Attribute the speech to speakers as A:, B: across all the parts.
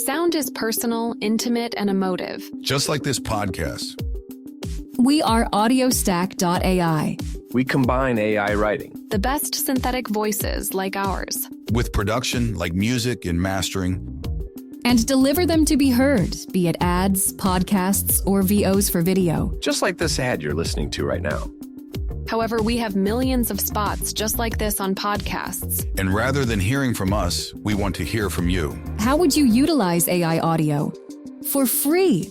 A: Sound is personal, intimate, and emotive.
B: Just like this podcast.
C: We are audiostack.ai.
D: We combine AI writing,
A: The best synthetic voices like ours.
B: With production like music and mastering.
C: And deliver them to be heard, be it ads, podcasts, or VOs for video.
D: just like this ad you're listening to right now.
A: However, we have millions of spots just like this on podcasts.
B: And rather than hearing from us, we want to hear from you.
C: How would you utilize AI audio? For free.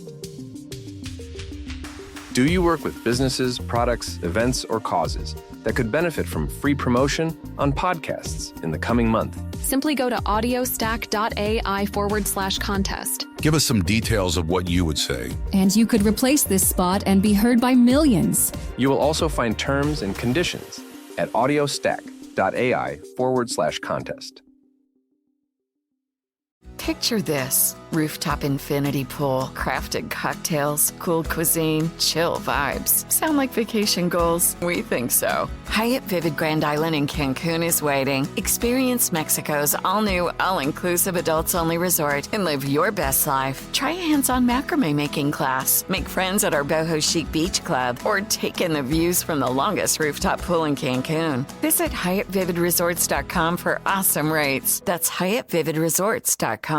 D: Do you work with businesses, products, events, or causes that could benefit from free promotion on podcasts in the coming month?
A: Simply go to audiostack.ai/contest.
B: Give us some details of what you would say.
C: And you could replace this spot and be heard by millions.
D: You will also find terms and conditions at audiostack.ai/contest.
E: Picture this: rooftop infinity pool, crafted cocktails, cool cuisine, chill vibes. Sound like vacation goals? We think so. Hyatt Vivid Grand Island in Cancun is waiting. Experience Mexico's all-new, all-inclusive adults-only resort and live your best life. Try a hands-on macrame making class, make friends at our boho chic beach club, or take in the views from the longest rooftop pool in Cancun. Visit HyattVividResorts.com for awesome rates. That's HyattVividResorts.com.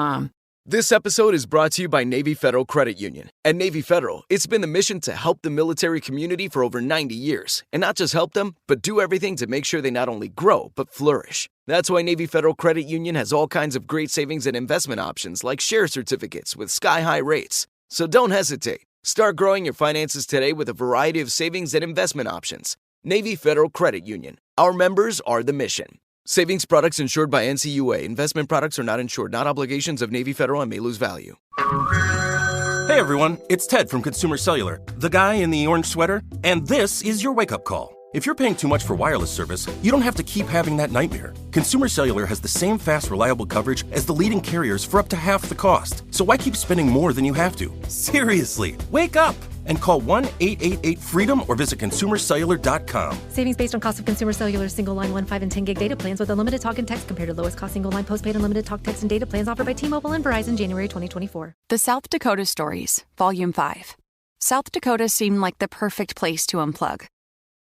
F: This episode is brought to you by Navy Federal Credit Union. At Navy Federal, it's been the mission to help the military community for over 90 years. And not just help them, but do everything to make sure they not only grow, but flourish. That's why Navy Federal Credit Union has all kinds of great savings and investment options like share certificates with sky-high rates. So don't hesitate. Start growing your finances today with a variety of savings and investment options. Navy Federal Credit Union. Our members are the mission. Savings products insured by NCUA. Investment products are not insured, not obligations of Navy Federal and may lose value.
G: Hey everyone, it's Ted from Consumer Cellular, the guy in the orange sweater, and this is your wake-up call. If you're paying too much for wireless service, you don't have to keep having that nightmare. Consumer Cellular has the same fast, reliable coverage as the leading carriers for up to half the cost. So why keep spending more than you have to? Seriously, wake up and call 1-888-FREEDOM or visit consumercellular.com.
H: Savings based on cost of Consumer Cellular single line 1, 5, and 10 gig data plans with unlimited talk and text compared to lowest cost single line postpaid unlimited talk, text, and data plans offered by T-Mobile and Verizon January 2024.
I: The South Dakota Stories, Volume 5. South Dakota seemed like the perfect place to unplug.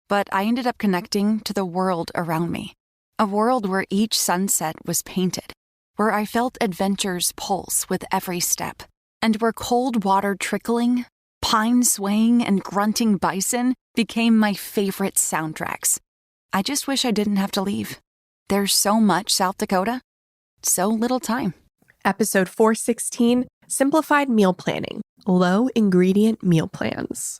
I: But I ended up connecting to the world around me. A world where each sunset was painted, where I felt adventure's pulse with every step, and where cold water trickling, pine swaying, and grunting bison became my favorite soundtracks. I just wish I didn't have to leave. There's so much South Dakota, so little time.
J: Episode 416, Simplified Meal Planning, Low Ingredient Meal Plans.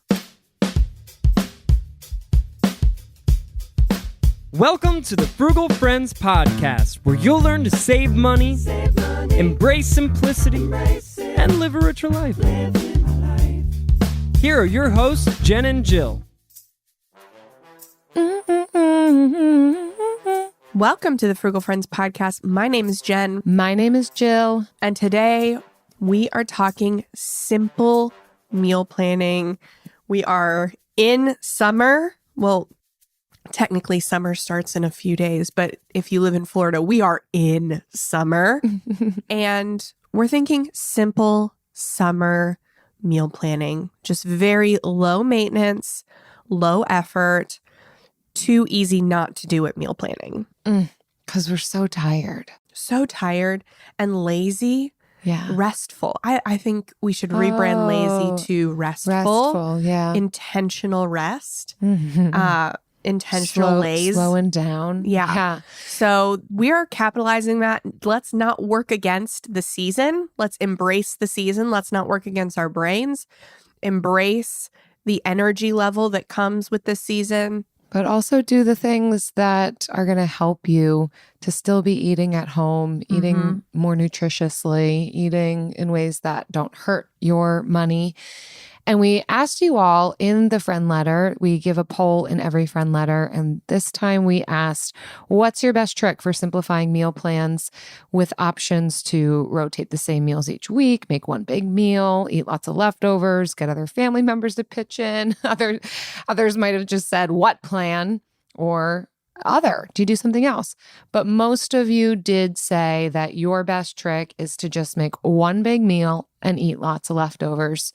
K: Welcome to the Frugal Friends podcast, where you'll learn to save money, embrace simplicity, and live a richer life. Here are your hosts, Jen and Jill.
J: Welcome to the Frugal Friends podcast. My name is Jen.
L: My name is Jill.
J: And today we are talking simple meal planning. We are in summer. Well, technically summer starts in a few days, but if you live in Florida, we are in summer. And we're thinking simple summer meal planning. Just very low maintenance, low effort, too easy not to do at meal planning.
L: Because we're so tired.
J: So tired and lazy.
L: Yeah.
J: Restful. I think we should rebrand lazy to restful.
L: Restful, yeah.
J: Intentional rest. Intentional laze.
L: Slowing down.
J: Yeah. So we are capitalizing that. Let's not work against the season. Let's embrace the season. Let's not work against our brains. Embrace the energy level that comes with this season.
L: But also do the things that are going to help you to still be eating at home, eating more nutritiously, eating in ways that don't hurt your money. And we asked you all in the friend letter, we give a poll in every friend letter. And this time we asked, what's your best trick for simplifying meal plans with options to rotate the same meals each week, make one big meal, eat lots of leftovers, get other family members to pitch in. Others might have just said, what plan? Or other? Do you do something else? But most of you did say that your best trick is to just make one big meal and eat lots of leftovers.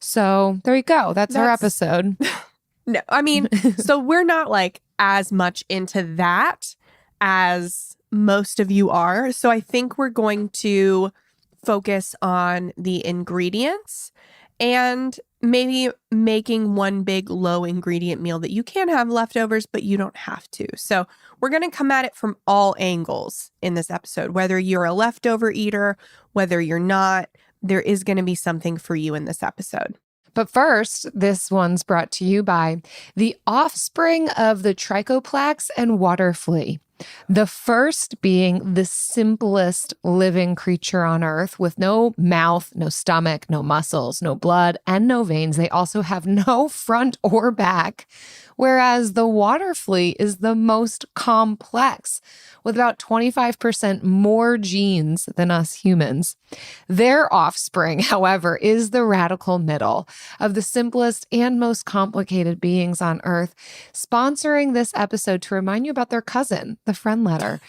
L: So there you go. That's our episode.
J: No, I mean, so we're not like as much into that as most of you are. So I think we're going to focus on the ingredients and maybe making one big low ingredient meal that you can have leftovers, but you don't have to. So we're going to come at it from all angles in this episode, whether you're a leftover eater, whether you're not, there is going to be something for you in this episode.
L: But first, this one's brought to you by the offspring of the trichoplax and water flea. The first being the simplest living creature on earth with no mouth, no stomach, no muscles, no blood, and no veins. They also have no front or back, whereas the water flea is the most complex with about 25% more genes than us humans. Their offspring, however, is the radical middle of the simplest and most complicated beings on earth, sponsoring this episode to remind you about their cousin, the Friendletter,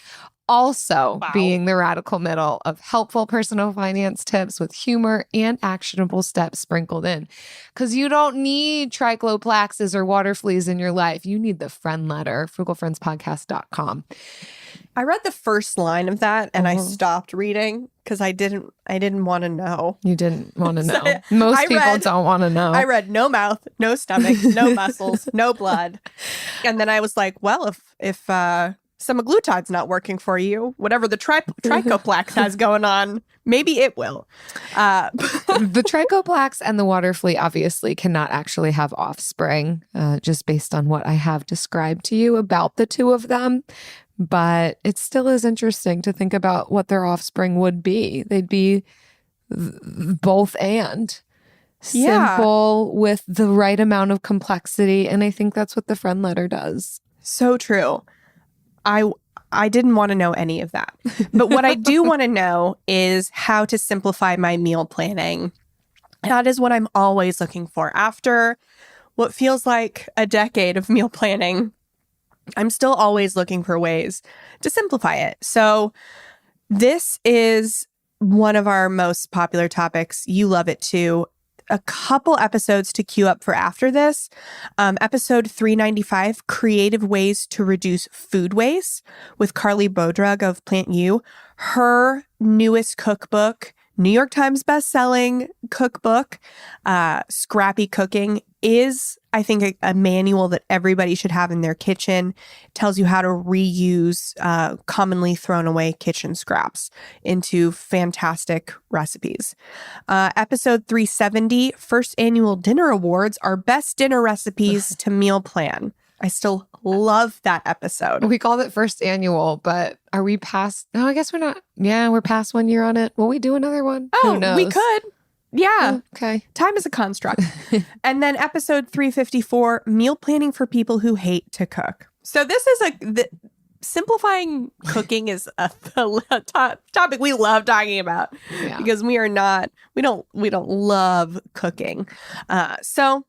L: also being the radical middle of helpful personal finance tips with humor and actionable steps sprinkled in. Because you don't need trichoplaxes or water fleas in your life. You need the Friendletter, frugalfriendspodcast.com.
J: I read the first line of that and I stopped reading because I didn't want to know.
L: You didn't want to know. Most people don't want to know.
J: I read no mouth, no stomach, no muscles, no blood. And then I was like, well, if semaglutide's not working for you, whatever the trichoplax has going on, maybe it will.
L: The trichoplax and the water flea obviously cannot actually have offspring, just based on what I have described to you about the two of them. But it still is interesting to think about what their offspring would be. They'd be both and simple with the right amount of complexity. And I think that's what the Friendletter does.
J: So true. I didn't want to know any of that. But what I do want to know is how to simplify my meal planning. That is what I'm always looking for. After what feels like a decade of meal planning, I'm still always looking for ways to simplify it. So this is one of our most popular topics. You love it too. A couple episodes to queue up for after this. Episode 395, Creative Ways to Reduce Food Waste with Carly Bodrug of Plant U. Her newest cookbook, New York Times bestselling cookbook, Scrappy Cooking, is, I think, a manual that everybody should have in their kitchen. It tells you how to reuse commonly thrown away kitchen scraps into fantastic recipes. Episode 370, First Annual Dinner Awards, our best dinner recipes to meal plan. I still love that episode.
L: We called it first annual, but are we past? No, I guess we're not. Yeah, we're past 1 year on it. Will we do another one?
J: Oh,
L: who knows?
J: We could. Yeah.
L: Okay.
J: Time is a construct. And then episode 354, Meal Planning for People Who Hate to Cook. So this is simplifying cooking is a topic we love talking about because we don't love cooking. So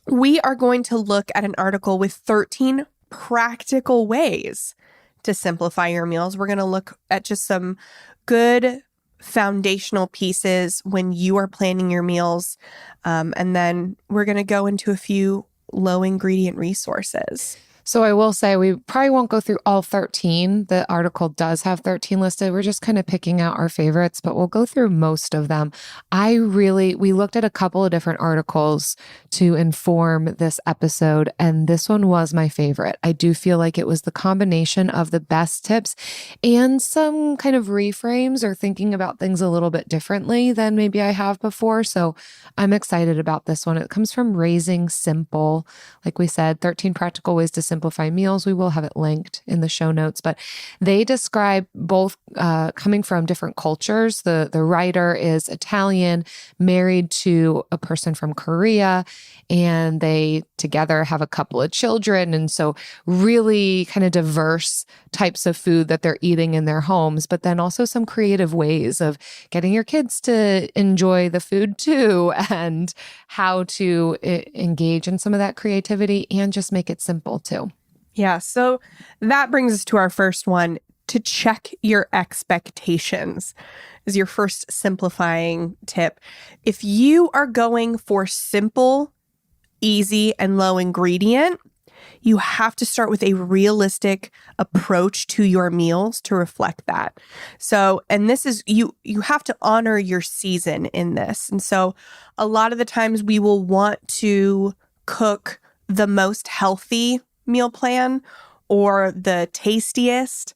J: we are going to look at an article with 13 practical ways to simplify your meals. We're going to look at just some good foundational pieces when you are planning your meals. And then we're going to go into a few low ingredient resources.
L: So I will say we probably won't go through all 13. The article does have 13 listed. We're just kind of picking out our favorites, but we'll go through most of them. We looked at a couple of different articles to inform this episode, and this one was my favorite. I do feel like it was the combination of the best tips and some kind of reframes or thinking about things a little bit differently than maybe I have before. So I'm excited about this one. It comes from Raising Simple. Like we said, 13 practical ways to simplify meals. We will have it linked in the show notes, but they describe both coming from different cultures. The writer is Italian, married to a person from Korea, and they together have a couple of children. And so really kind of diverse types of food that they're eating in their homes, but then also some creative ways of getting your kids to enjoy the food too, and how to engage in some of that creativity and just make it simple too.
J: Yeah. So that brings us to our first one. To check your expectations is your first simplifying tip. If you are going for simple, easy, and low ingredient, you have to start with a realistic approach to your meals to reflect that. So, and this is, you have to honor your season in this. And so a lot of the times we will want to cook the most healthy meal plan or the tastiest,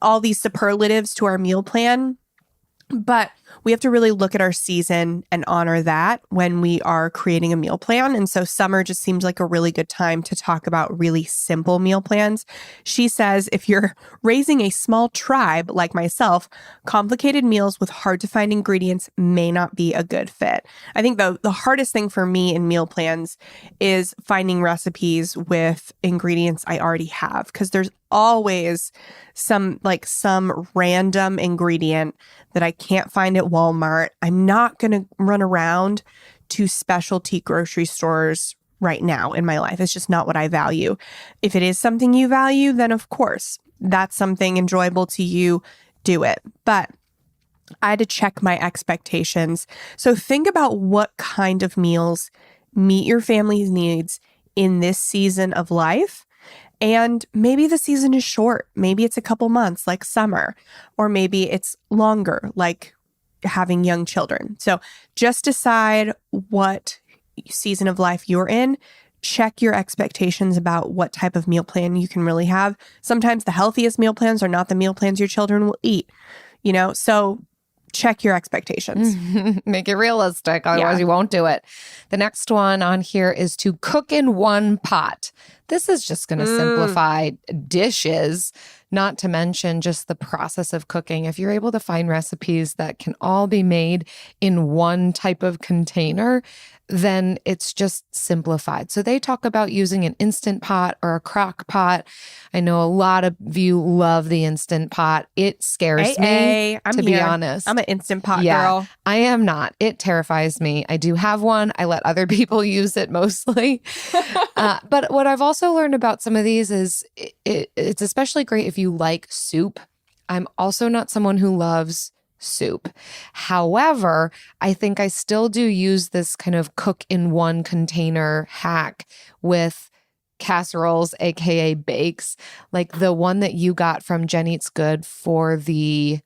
J: all these superlatives to our meal plan. But we have to really look at our season and honor that when we are creating a meal plan. And so summer just seems like a really good time to talk about really simple meal plans. She says, if you're raising a small tribe like myself, complicated meals with hard to find ingredients may not be a good fit. I think the hardest thing for me in meal plans is finding recipes with ingredients I already have, because there's always some random ingredient that I can't find at Walmart. I'm not going to run around to specialty grocery stores right now in my life. It's just not what I value. If it is something you value, then of course, that's something enjoyable to you, do it. But I had to check my expectations. So think about what kind of meals meet your family's needs in this season of life. And maybe the season is short. Maybe it's a couple months like summer, or maybe it's longer like having young children. So just decide what season of life you're in. Check your expectations about what type of meal plan you can really have. Sometimes the healthiest meal plans are not the meal plans your children will eat, so check your expectations.
L: Make it realistic. Otherwise, you won't do it. The next one on here is to cook in one pot. This is just going to simplify dishes, not to mention just the process of cooking. If you're able to find recipes that can all be made in one type of container, then it's just simplified. So they talk about using an Instant Pot or a crock pot. I know a lot of you love the Instant Pot. It scares me, to be honest.
J: I'm an Instant Pot girl.
L: I am not. It terrifies me. I do have one. I let other people use it mostly. But what I've also learned about some of these is it's especially great if you like soup. I'm also not someone who loves soup. However, I think I still do use this kind of cook in one container hack with casseroles, aka bakes, like the one that you got from Jen Eats Good for the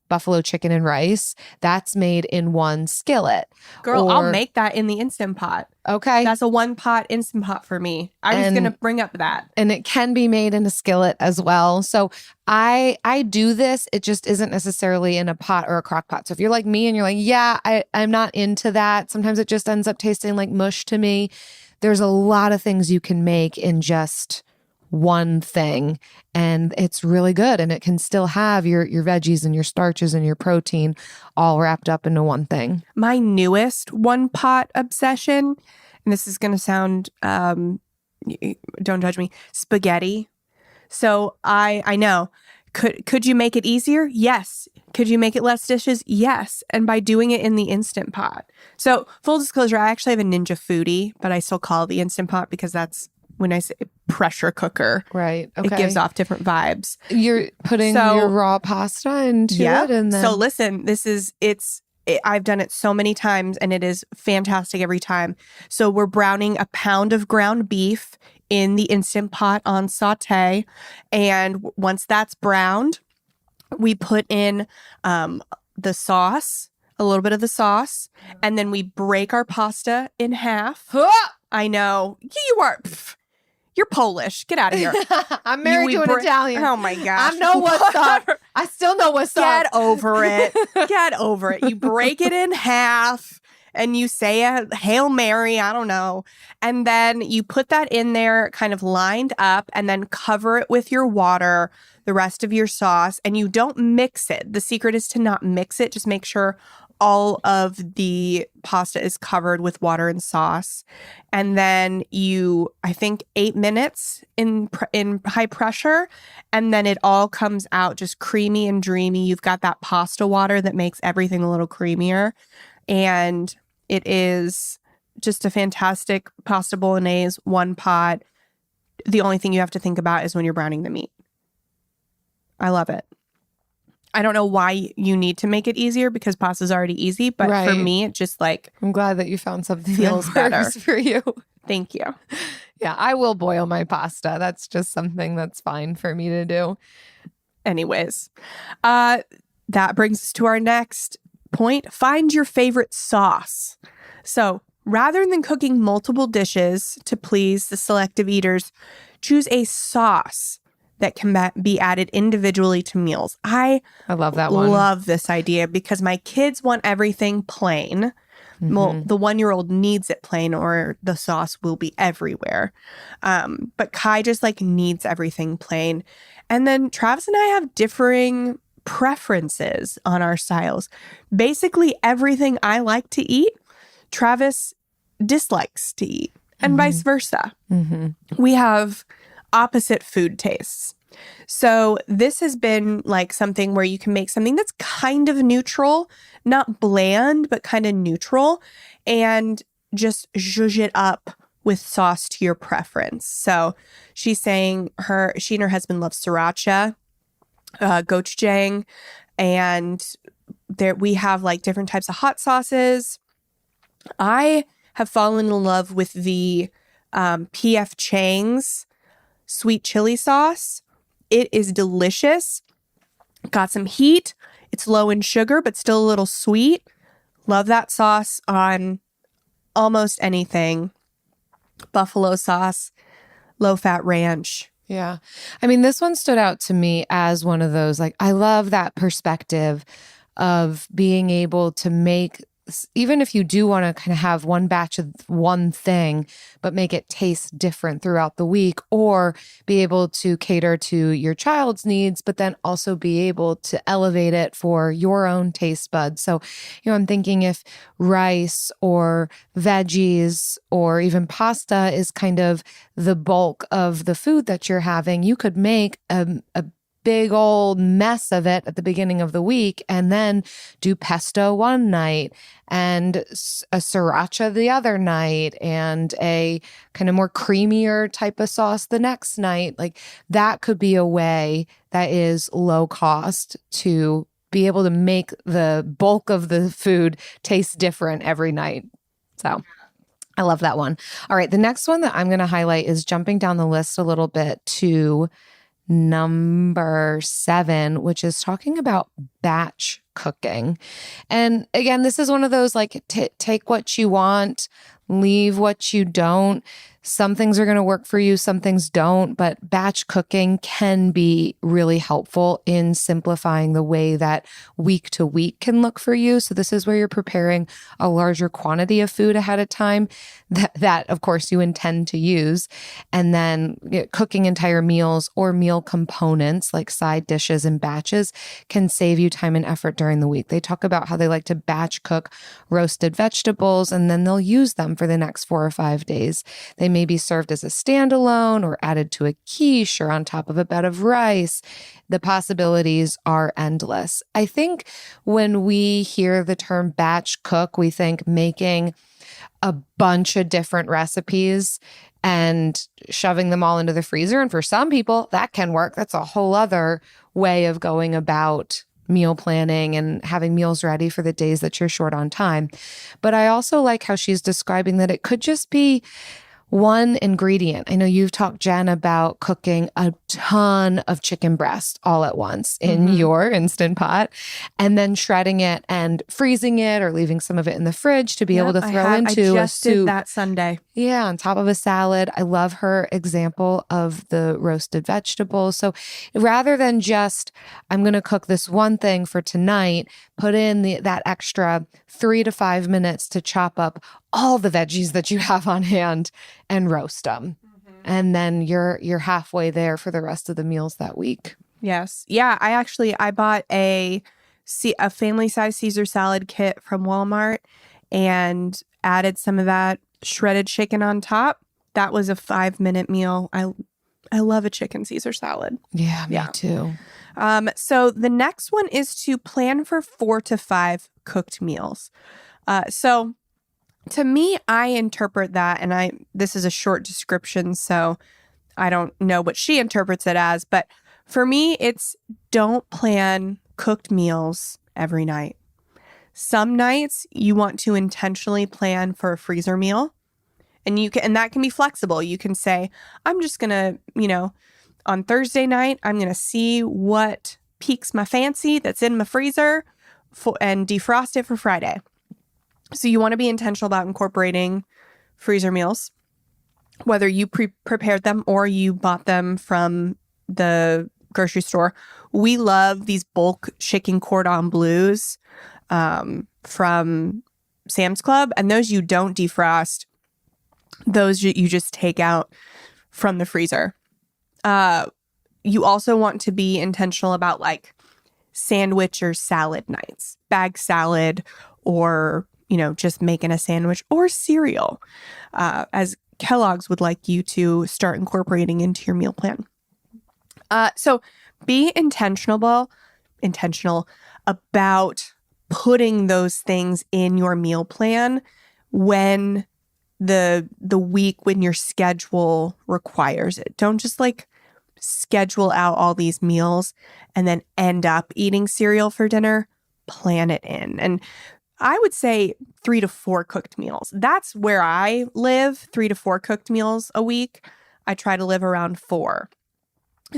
L: buffalo chicken and rice. That's made in one skillet.
J: Girl, I'll make that in the Instant Pot.
L: Okay.
J: That's a one pot Instant Pot for me. I was going to bring up that.
L: And it can be made in a skillet as well. So I do this. It just isn't necessarily in a pot or a crock pot. So if you're like me and you're like, yeah, I'm not into that. Sometimes it just ends up tasting like mush to me. There's a lot of things you can make in just one thing, and it's really good, and it can still have your veggies and your starches and your protein all wrapped up into one thing.
J: My newest one pot obsession, and this is going to sound don't judge me, spaghetti. So I know, could you make it easier? Yes. Could you make it less dishes? Yes. And by doing it in the Instant Pot. So full disclosure, I actually have a Ninja Foodie, but I still call it the Instant Pot because that's when I say pressure cooker.
L: Right. Okay.
J: It gives off different vibes.
L: You're putting your raw pasta into it. And then...
J: So listen, I've done it so many times and it is fantastic every time. So we're browning a pound of ground beef in the Instant Pot on saute. And once that's browned, we put in the sauce, a little bit of the sauce, and then we break our pasta in half. I know. You are... You're Polish. Get out of here.
L: I'm married to an Italian.
J: Oh my gosh.
L: I know what's up. I still know what's up.
J: Get over it. Get over it. You break it in half and you say a Hail Mary. I don't know. And then you put that in there kind of lined up and then cover it with your water, the rest of your sauce, and you don't mix it. The secret is to not mix it. Just make sure all of the pasta is covered with water and sauce. And then I think 8 minutes in high pressure. And then it all comes out just creamy and dreamy. You've got that pasta water that makes everything a little creamier. And it is just a fantastic pasta bolognese, one pot, the only thing you have to think about is when you're browning the meat. I love it. I don't know why you need to make it easier because pasta's already easy, but for me, it just like...
L: I'm glad that you found something
J: feels
L: that
J: better
L: works for you.
J: Thank you.
L: Yeah, I will boil my pasta. That's just something that's fine for me to do.
J: Anyways, that brings us to our next point. Find your favorite sauce. So rather than cooking multiple dishes to please the selective eaters, choose a sauce that can be added individually to meals. I
L: love that one.
J: Love this idea because my kids want everything plain. Well, the 1-year-old needs it plain or the sauce will be everywhere. But Kai just like needs everything plain. And then Travis and I have differing preferences on our styles. Basically, everything I like to eat, Travis dislikes to eat, and vice versa. We have opposite food tastes. So this has been like something where you can make something that's kind of neutral, not bland, but kind of neutral, and just zhuzh it up with sauce to your preference. So she's saying she and her husband love sriracha, gochujang, and we have like different types of hot sauces. I have fallen in love with the P.F. Chang's sweet chili sauce. It is delicious. Got some heat. It's low in sugar, but still a little sweet. Love that sauce on almost anything. Buffalo sauce, low-fat ranch.
L: Yeah. I mean, this one stood out to me as one of those, like, I love that perspective of being able to make, even if you do want to kind of have one batch of one thing, but make it taste different throughout the week, or be able to cater to your child's needs, but then also be able to elevate it for your own taste buds. So, I'm thinking if rice or veggies or even pasta is kind of the bulk of the food that you're having, you could make a big old mess of it at the beginning of the week and then do pesto one night and a sriracha the other night and a kind of more creamier type of sauce the next night. Like that could be a way that is low cost to be able to make the bulk of the food taste different every night. So I love that one. All right. The next one that I'm going to highlight is jumping down the list a little bit to number 7, which is talking about batch cooking. And again, this is one of those like take what you want, leave what you don't. Some things are going to work for you, some things don't, but batch cooking can be really helpful in simplifying the way that week to week can look for you. So this is where you're preparing a larger quantity of food ahead of time that of course you intend to use. And then cooking entire meals or meal components like side dishes and batches can save you time and effort during the week. They talk about how they like to batch cook roasted vegetables and then they'll use them for the next 4 or 5 days. They may be served as a standalone or added to a quiche or on top of a bed of rice. The possibilities are endless. I think when we hear the term batch cook, we think making a bunch of different recipes and shoving them all into the freezer. And for some people, that can work. That's a whole other way of going about meal planning and having meals ready for the days that you're short on time. But I also like how she's describing that it could just be one ingredient. I know you've talked, Jen, about cooking a ton of chicken breast all at once in your Instant Pot and then shredding it and freezing it or leaving some of it in the fridge to be able to throw into
J: I
L: a
J: just
L: soup.
J: did that Sunday.
L: Yeah, on top of a salad. I love her example of the roasted vegetables. So rather than just, I'm going to cook this one thing for tonight, put in that extra 3 to 5 minutes to chop up all the veggies that you have on hand and roast them. And then you're halfway there for the rest of the meals that week.
J: Yes. Yeah, I bought a family size Caesar salad kit from Walmart and added some of that shredded chicken on top. That was a 5-minute meal. I love a chicken Caesar salad.
L: Yeah, me too.
J: So the next one is to plan for 4 to 5 cooked meals. So to me, I interpret that, and this is a short description, so I don't know what she interprets it as, but for me, it's don't plan cooked meals every night. Some nights you want to intentionally plan for a freezer meal, and that can be flexible. You can say, I'm just going to, on Thursday night, I'm going to see what piques my fancy that's in my freezer and defrost it for Friday. So you want to be intentional about incorporating freezer meals, whether you prepared them or you bought them from the grocery store. We love these bulk chicken cordon bleus from Sam's Club, and those you don't defrost. Those you just take out from the freezer. You also want to be intentional about like sandwich or salad nights, bag salad, or just making a sandwich or cereal, as Kellogg's would like you to start incorporating into your meal plan. So be intentional about putting those things in your meal plan when the week when your schedule requires it. Don't just like schedule out all these meals and then end up eating cereal for dinner. Plan it in. And I would say 3 to 4 cooked meals. That's where I live, 3 to 4 cooked meals a week. I try to live around 4.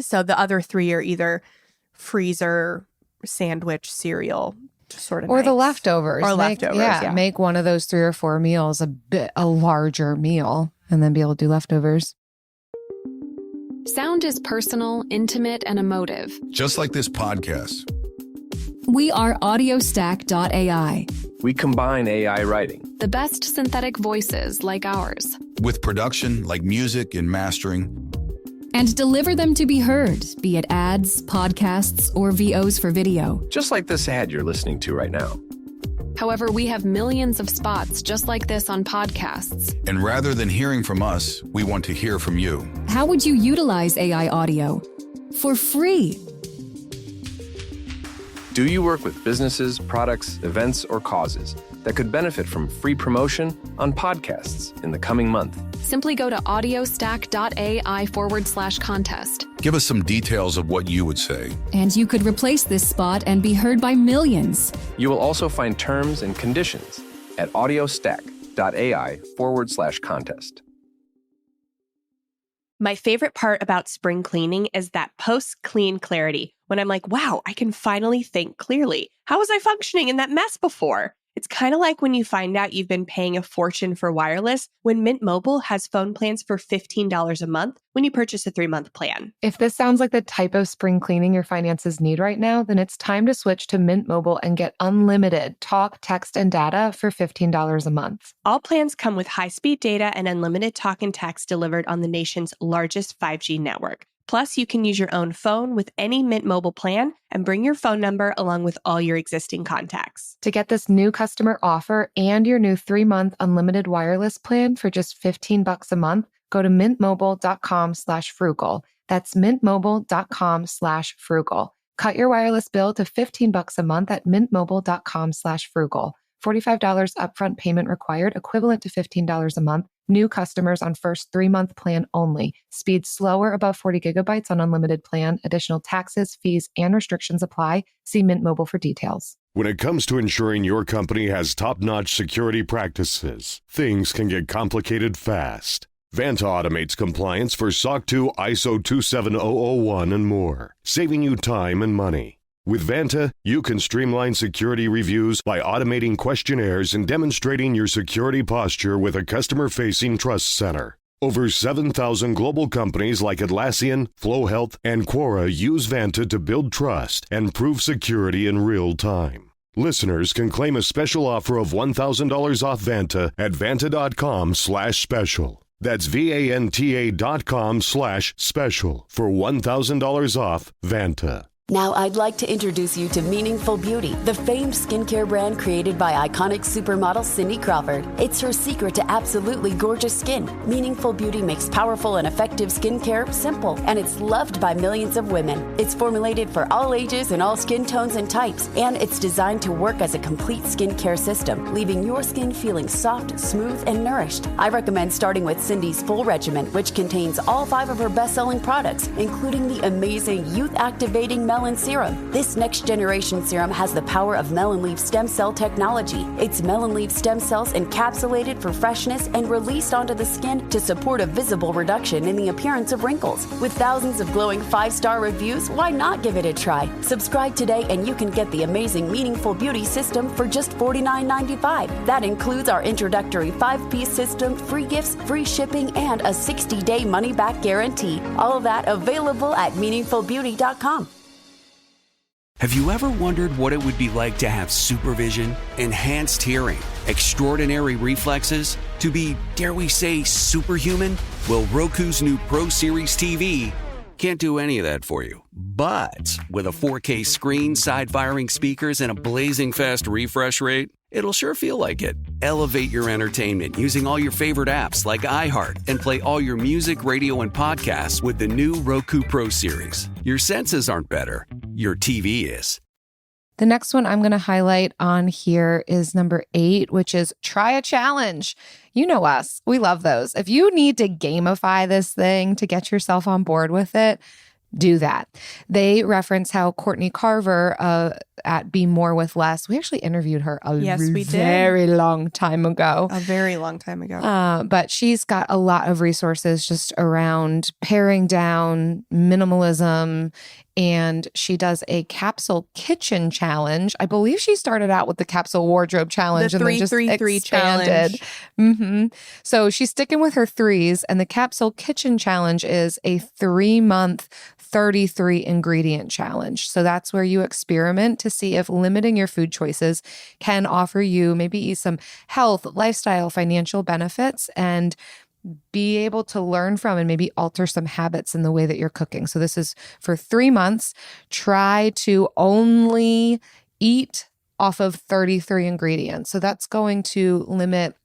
J: So the other 3 are either freezer, sandwich, cereal, sort of
L: or
J: nights.
L: the leftovers. Make one of those 3 or 4 meals a larger meal, and then be able to do leftovers.
A: Sound is personal, intimate, and emotive.
B: Just like this podcast.
C: We are audiostack.ai.
D: We combine AI writing,
A: The best synthetic voices like ours.
B: With production like music and mastering.
C: And deliver them to be heard, be it ads, podcasts, or VOs for video.
D: just like this ad you're listening to right now.
A: However, we have millions of spots just like this on podcasts.
B: And rather than hearing from us, we want to hear from you.
C: How would you utilize AI audio? For free.
D: Do you work with businesses, products, events, or causes that could benefit from free promotion on podcasts in the coming month?
A: Simply go to audiostack.ai/contest.
B: Give us some details of what you would say.
C: And you could replace this spot and be heard by millions.
D: You will also find terms and conditions at audiostack.ai/contest.
J: My favorite part about spring cleaning is that post-clean clarity, when I'm like, wow, I can finally think clearly. How was I functioning in that mess before? It's kind of like when you find out you've been paying a fortune for wireless when Mint Mobile has phone plans for $15 a month when you purchase a 3-month plan.
L: If this sounds like the type of spring cleaning your finances need right now, then it's time to switch to Mint Mobile and get unlimited talk, text, and data for $15 a month.
J: All plans come with high-speed data and unlimited talk and text delivered on the nation's largest 5G network. Plus, you can use your own phone with any Mint Mobile plan and bring your phone number along with all your existing contacts.
L: To get this new customer offer and your new 3-month unlimited wireless plan for just $15 a month, go to mintmobile.com/frugal. That's mintmobile.com/frugal. Cut your wireless bill to $15 a month at mintmobile.com/frugal. $45 upfront payment required, equivalent to $15 a month. New customers on first 3-month plan only. Speed slower above 40 gigabytes on unlimited plan. Additional taxes, fees, and restrictions apply. See Mint Mobile for details.
M: When it comes to ensuring your company has top-notch security practices, things can get complicated fast. Vanta automates compliance for SOC 2, ISO 27001, and more, saving you time and money. With Vanta, you can streamline security reviews by automating questionnaires and demonstrating your security posture with a customer-facing trust center. Over 7,000 global companies like Atlassian, Flow Health, and Quora use Vanta to build trust and prove security in real time. Listeners can claim a special offer of $1,000 off Vanta at vanta.com/special. That's VANTA.com/special for $1,000 off Vanta.
N: Now I'd like to introduce you to Meaningful Beauty, the famed skincare brand created by iconic supermodel Cindy Crawford. It's her secret to absolutely gorgeous skin. Meaningful Beauty makes powerful and effective skincare simple, and it's loved by millions of women. It's formulated for all ages and all skin tones and types, and it's designed to work as a complete skincare system, leaving your skin feeling soft, smooth, and nourished. I recommend starting with Cindy's full regimen, which contains all 5 of her best-selling products, including the amazing youth-activating Melon Serum. This next-generation serum has the power of melon leaf stem cell technology. It's melon leaf stem cells encapsulated for freshness and released onto the skin to support a visible reduction in the appearance of wrinkles. With thousands of glowing 5-star reviews, why not give it a try? Subscribe today and you can get the amazing Meaningful Beauty system for just $49.95. That includes our introductory 5-piece system, free gifts, free shipping, and a 60-day money-back guarantee. All of that available at meaningfulbeauty.com.
O: Have you ever wondered what it would be like to have supervision, enhanced hearing, extraordinary reflexes, to be, dare we say, superhuman? Well, Roku's new Pro Series TV can't do any of that for you. But with a 4K screen, side-firing speakers, and a blazing fast refresh rate, it'll sure feel like it. Elevate your entertainment using all your favorite apps like iHeart and play all your music, radio, and podcasts with the new Roku Pro Series. Your senses aren't better. Your TV is.
L: The next one I'm going to highlight on here is number 8, which is try a challenge. You know us. We love those. If you need to gamify this thing to get yourself on board with it, do that. They reference how Courtney Carver at Be More with Less, we actually interviewed her very long time ago.
J: A very long time ago.
L: But she's got a lot of resources just around paring down, minimalism, and she does a capsule kitchen challenge. I believe she started out with the capsule wardrobe challenge and then just expanded.
J: Challenge.
L: So she's sticking with her 3s, and the capsule kitchen challenge is a 3-month 33 ingredient challenge. So that's where you experiment to see if limiting your food choices can offer you maybe some health, lifestyle, financial benefits, and be able to learn from and maybe alter some habits in the way that you're cooking. So this is for 3 months. Try to only eat off of 33 ingredients. So that's going to limit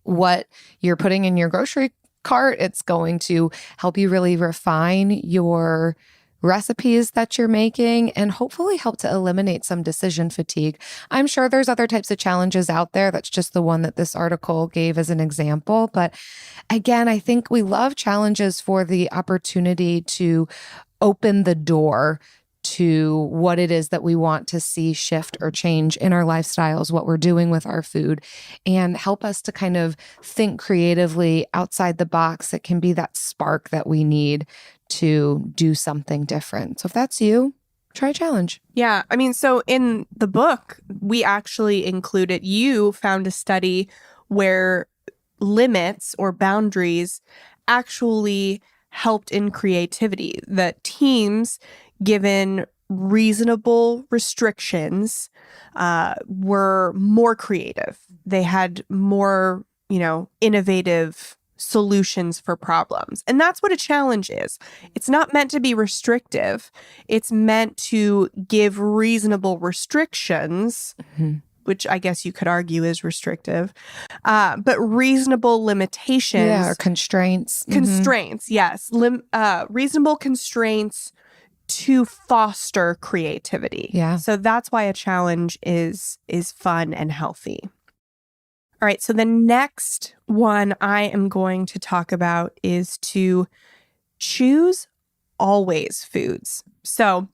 L: what you're putting in your grocery cart. It's going to help you really refine your recipes that you're making and hopefully help to eliminate some decision fatigue. I'm sure there's other types of challenges out there. That's just the one that this article gave as an example. But again, I think we love challenges for the opportunity to open the door to what it is that we want to see shift or change in our lifestyles, what we're doing with our food, and help us to kind of think creatively outside the box. It can be that spark that we need to do something different. So if that's you, try a challenge.
J: Yeah. I mean, so in the book, we actually included, you found a study where limits or boundaries actually helped in creativity, that teams given reasonable restrictions were more creative. They had more, innovative solutions for problems. And that's what a challenge is. It's not meant to be restrictive. It's meant to give reasonable restrictions, which I guess you could argue is restrictive, but reasonable limitations.
L: Yeah, or constraints.
J: Constraints, yes. Reasonable constraints to foster creativity.
L: Yeah.
J: So that's why a challenge is fun and healthy. All right, so the next one I am going to talk about is to choose always foods. So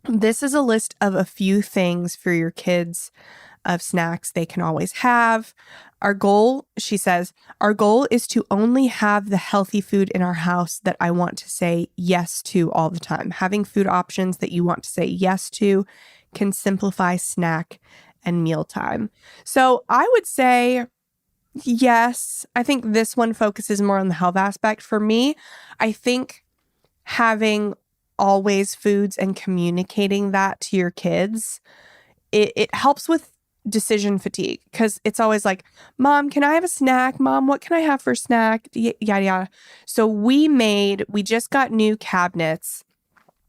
J: this is a list of a few things for your kids of snacks they can always have. Our goal, she says, our goal is to only have the healthy food in our house that I want to say yes to all the time. Having food options that you want to say yes to can simplify snack and mealtime. So I would say yes. I think this one focuses more on the health aspect. For me, I think having always foods and communicating that to your kids, it helps with decision fatigue, because it's always like, Mom, can I have a snack? Mom, what can I have for snack? Yada, yada. So we just got new cabinets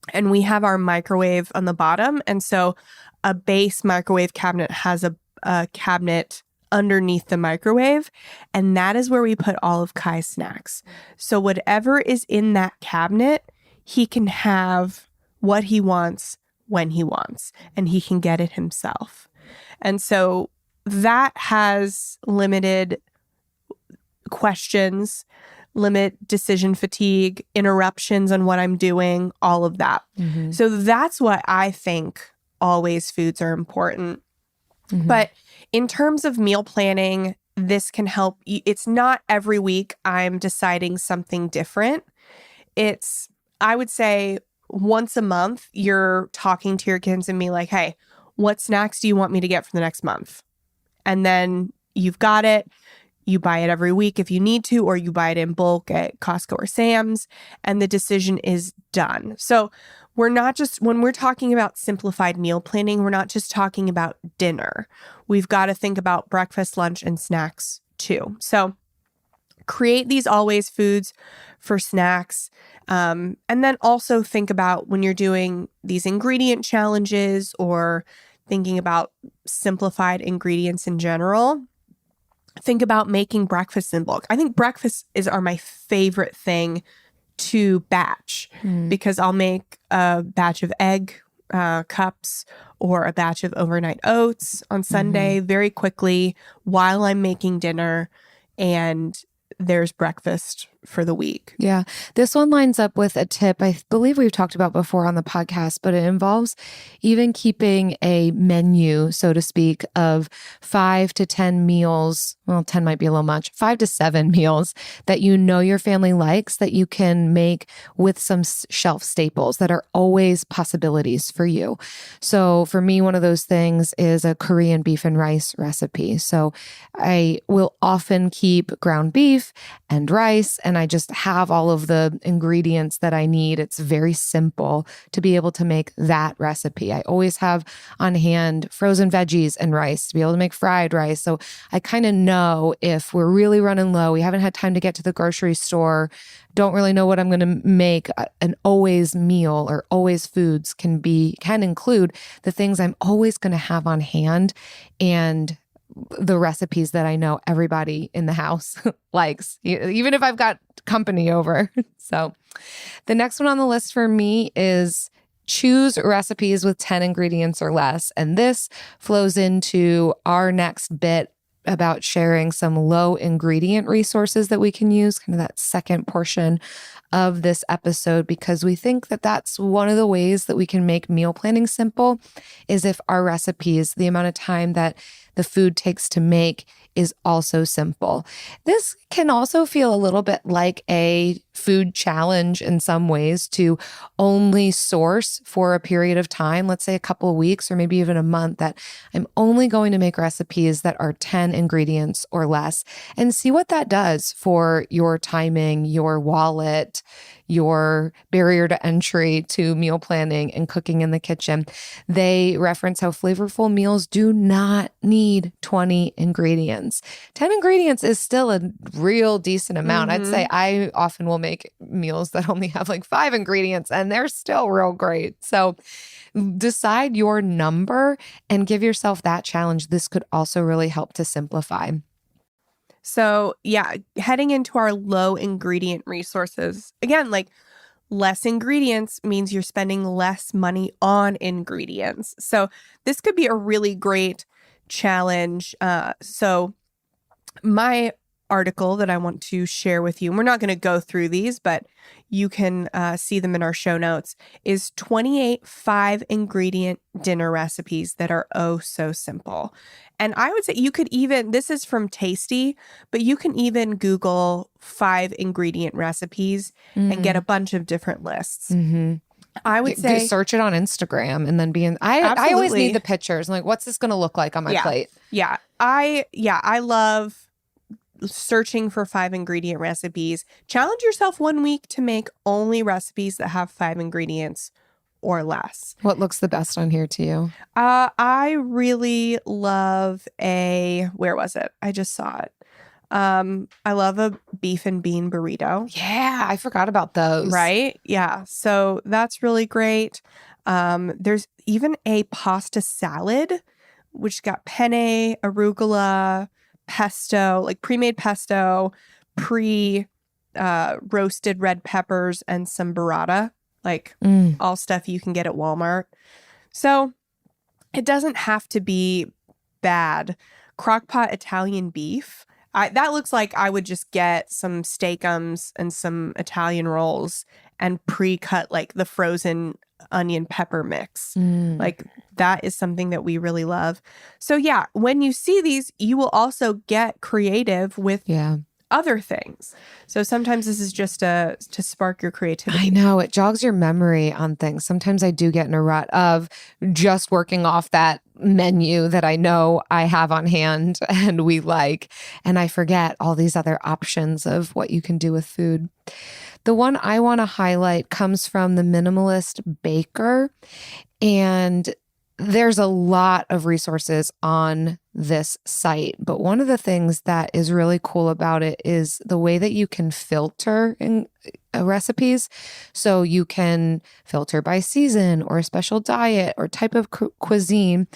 J: and we have our microwave on the bottom. And so a base microwave cabinet has a cabinet underneath the microwave, and that is where we put all of Kai's snacks. So whatever is in that cabinet, he can have what he wants when he wants, and he can get it himself. And so that has limited questions, limit decision fatigue, interruptions on what I'm doing, all of that. So that's why I think always foods are important. But in terms of meal planning, this can help. It's not every week I'm deciding something different. It's, I would say, once a month, you're talking to your kids and be like, hey, what snacks do you want me to get for the next month? And then you've got it. You buy it every week if you need to, or you buy it in bulk at Costco or Sam's, and the decision is done. So we're not just, when we're talking about simplified meal planning, we're not just talking about dinner. We've got to think about breakfast, lunch, and snacks too. So create these always foods for snacks. And then also think about when you're doing these ingredient challenges or thinking about simplified ingredients in general, think about making breakfast in bulk. I think breakfasts are my favorite thing to batch because I'll make a batch of egg cups or a batch of overnight oats on Sunday very quickly while I'm making dinner, and there's breakfast for the week.
L: Yeah. This one lines up with a tip I believe we've talked about before on the podcast, but it involves even keeping a menu, so to speak, of 5 to 10 meals. Well, 10 might be a little much. 5 to 7 meals that you know your family likes that you can make with some shelf staples that are always possibilities for you. So for me, one of those things is a Korean beef and rice recipe. So I will often keep ground beef and rice, and I just have all of the ingredients that I need. It's very simple to be able to make that recipe. I always have on hand frozen veggies and rice to be able to make fried rice. So I kind of know if we're really running low, we haven't had time to get to the grocery store, don't really know what I'm going to make, an always meal or always foods can include the things I'm always going to have on hand and the recipes that I know everybody in the house likes, even if I've got company over. So the next one on the list for me is choose recipes with 10 ingredients or less. And this flows into our next bit about sharing some low ingredient resources that we can use, kind of that second portion of this episode, because we think that that's one of the ways that we can make meal planning simple is if our recipes, the amount of time that the food takes to make is also simple. This can also feel a little bit like a food challenge in some ways to only source for a period of time, let's say a couple of weeks or maybe even a month, that I'm only going to make recipes that are 10 ingredients or less, and see what that does for your timing, your wallet, your barrier to entry to meal planning and cooking in the kitchen. They reference how flavorful meals do not need 20 ingredients. 10 ingredients is still a real decent amount. I'd say I often will make meals that only have like 5 ingredients and they're still real great. So decide your number and give yourself that challenge. This could also really help to simplify.
J: So yeah, heading into our low ingredient resources, again, like less ingredients means you're spending less money on ingredients. So this could be a really great challenge. So my article that I want to share with you, and we're not going to go through these, but you can see them in our show notes, is 28 5-ingredient dinner recipes that are oh so simple. And I would say you could even, this is from Tasty, but you can even Google 5-ingredient recipes and get a bunch of different lists. I would say
L: search it on Instagram and then I always need the pictures. I'm like, what's this going to look like on my plate?
J: Yeah. I love searching for 5-ingredient recipes. Challenge yourself one week to make only recipes that have 5 ingredients or less.
L: What looks the best on here to you?
J: I really love where was it? I just saw it. I love a beef and bean burrito.
L: Yeah, I forgot about those.
J: Right? Yeah. So that's really great. There's even a pasta salad, which got penne, arugula, pesto, like pre-made pesto, roasted red peppers, and some burrata, like all stuff you can get at Walmart. So it doesn't have to be bad. Crockpot Italian beef. That looks like I would just get some steakums and some Italian rolls and pre-cut like the frozen onion pepper mix. Like that is something that we really love. So yeah, when you see these, you will also get creative with other things. So sometimes this is just to spark your creativity.
L: I know, it jogs your memory on things. Sometimes I do get in a rut of just working off that menu that I know I have on hand and we like, and I forget all these other options of what you can do with food. The one I want to highlight comes from the Minimalist Baker, and there's a lot of resources on this site, but one of the things that is really cool about it is the way that you can filter in recipes. So you can filter by season or special diet or type of cuisine,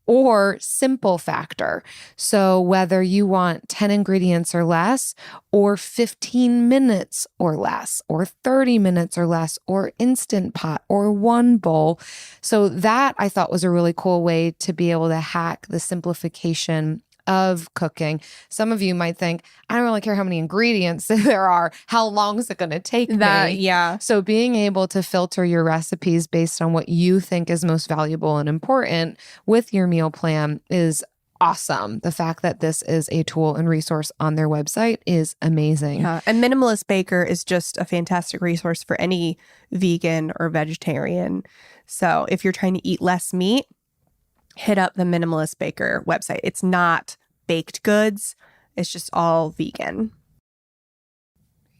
L: or simple factor. So whether you want 10 ingredients or less, or 15 minutes or less, or 30 minutes or less, or instant pot, or one bowl. So that I thought was a really cool way to be able to hack the simplification of cooking. Some of you might think, I don't really care how many ingredients there are. How long is it going to take me?
J: Yeah.
L: So being able to filter your recipes based on what you think is most valuable and important with your meal plan is awesome. The fact that this is a tool and resource on their website is amazing.
J: Yeah. And Minimalist Baker is just a fantastic resource for any vegan or vegetarian. So if you're trying to eat less meat, hit up the Minimalist Baker website. It's not baked goods. It's just all vegan.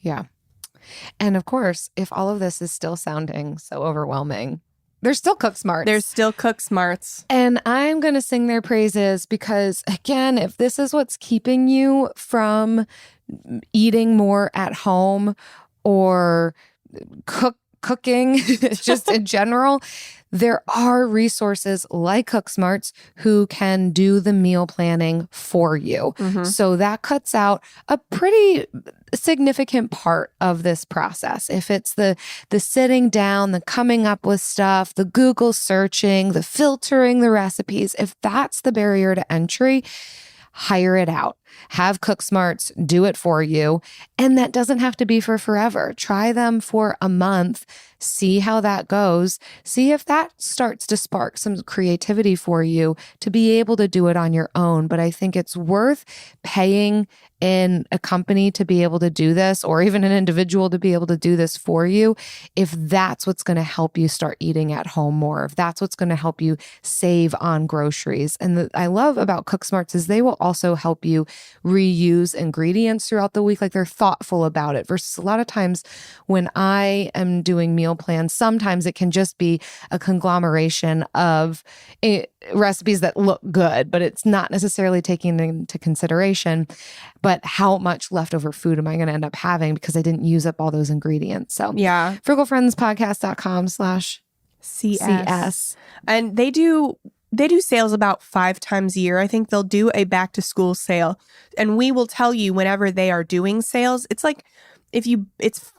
L: Yeah. And of course, if all of this is still sounding so overwhelming, there's still Cook Smarts.
J: There's still Cook Smarts.
L: And I'm going to sing their praises because, again, if this is what's keeping you from eating more at home or cooking just in general, there are resources like Cook Smarts who can do the meal planning for you. So that cuts out a pretty significant part of this process. If it's the sitting down, the coming up with stuff, the Google searching, the filtering the recipes, if that's the barrier to entry, hire it out. Have Cook Smarts do it for you. And that doesn't have to be for forever. Try them for a month. See how that goes. See if that starts to spark some creativity for you to be able to do it on your own. But I think it's worth paying in a company to be able to do this, or even an individual to be able to do this for you, if that's what's going to help you start eating at home more, if that's what's going to help you save on groceries. And I love about Cook Smarts is they will also help you reuse ingredients throughout the week. Like they're thoughtful about it versus a lot of times when I am doing meal plans, sometimes it can just be a conglomeration of recipes that look good, but it's not necessarily taking into consideration, but how much leftover food am I going to end up having because I didn't use up all those ingredients. So
J: yeah,
L: frugalfriendspodcast.com/CS.
J: And they do sales about 5 times a year. I think they'll do a back to school sale, and we will tell you whenever they are doing sales. It's like it's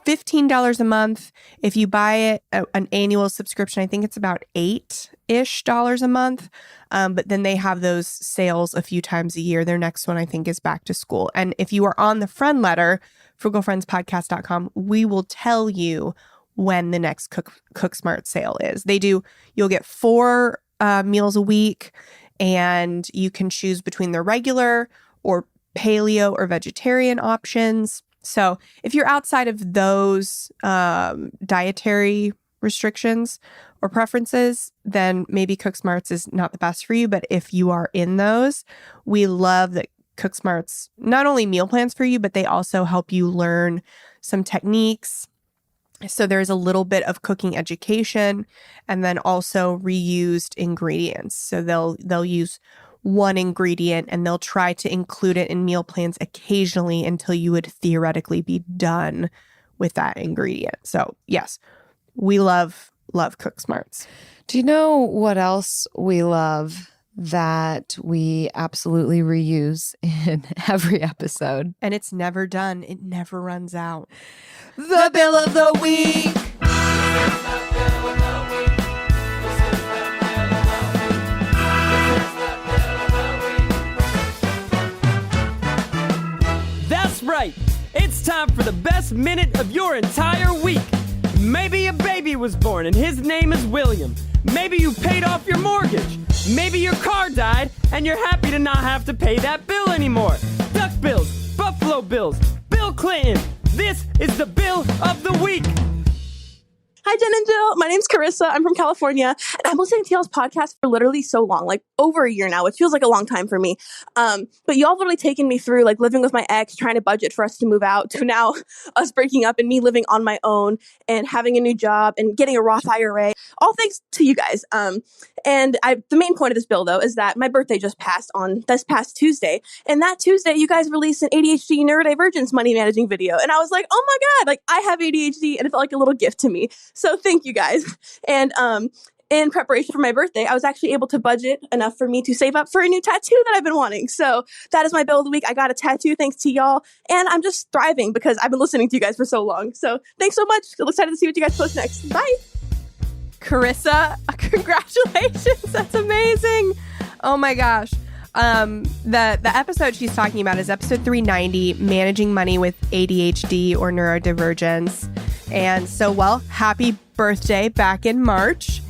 J: $15 a month. If you buy it an annual subscription, I think it's about $8-ish a month. But then they have those sales a few times a year. Their next one, I think, is back to school. And if you are on the Friendletter, frugalfriendspodcast.com, we will tell you when the next Cook Smart sale is. You'll get 4 meals a week, and you can choose between the regular or paleo or vegetarian options. So if you're outside of those dietary restrictions or preferences, then maybe Cook Smarts is not the best for you. But if you are in those, we love that Cook Smarts not only meal plans for you, but they also help you learn some techniques. So there's a little bit of cooking education, and then also reused ingredients. So they'll use one ingredient and they'll try to include it in meal plans occasionally until you would theoretically be done with that ingredient. So yes, we love Cook Smarts.
L: Do you know what else we love that we absolutely reuse in every episode?
J: And it's never done. It never runs out.
L: The Bill of the Week.
K: That's right. It's time for the best minute of your entire week. Maybe a baby was born and his name is William. Maybe you paid off your mortgage. Maybe your car died and you're happy to not have to pay that bill anymore. Duck bills, Buffalo Bills, Bill Clinton. This is the Bill of the Week.
P: Hi, Jen and Jill. My name's Carissa. I'm from California, and I'm listening to y'all's podcast for literally so long, like over a year now, which feels like a long time for me. But y'all have literally taken me through like living with my ex, trying to budget for us to move out, to now us breaking up and me living on my own and having a new job and getting a Roth IRA. All thanks to you guys. And the main point of this bill, though, is that my birthday just passed on this past Tuesday. And that Tuesday, you guys released an ADHD neurodivergence money managing video. And I was like, oh my God, like I have ADHD, and it felt like a little gift to me. So thank you guys. And in preparation for my birthday, I was actually able to budget enough for me to save up for a new tattoo that I've been wanting. So that is my bill of the week. I got a tattoo thanks to y'all. And I'm just thriving because I've been listening to you guys for so long. So thanks so much. I'm excited to see what you guys post next. Bye.
J: Carissa, congratulations. That's amazing. Oh my gosh. The episode she's talking about is episode 390, Managing Money with ADHD or Neurodivergence. And so, well, happy birthday back in March.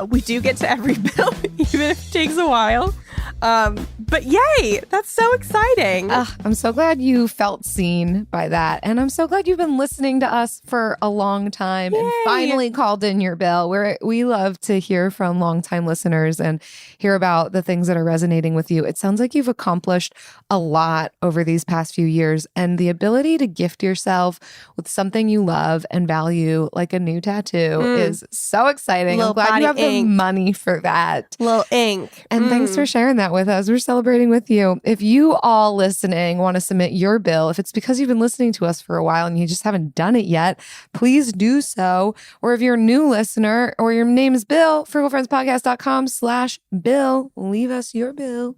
J: We do get to every bill, even if it takes a while. But yay, that's so exciting.
L: I'm so glad you felt seen by that. And I'm so glad you've been listening to us for a long time and finally called in your bill. We love to hear from longtime listeners and hear about the things that are resonating with you. It sounds like you've accomplished a lot over these past few years, and the ability to gift yourself with something you love and value, like a new tattoo, is so exciting. I'm glad you have the money for that.
J: Little ink.
L: And thanks for sharing that with us. We're celebrating with you. If you all listening want to submit your bill, if it's because you've been listening to us for a while and you just haven't done it yet, please do so. Or if you're a new listener or your name is Bill, frugalfriendspodcast.com/bill, leave us your bill.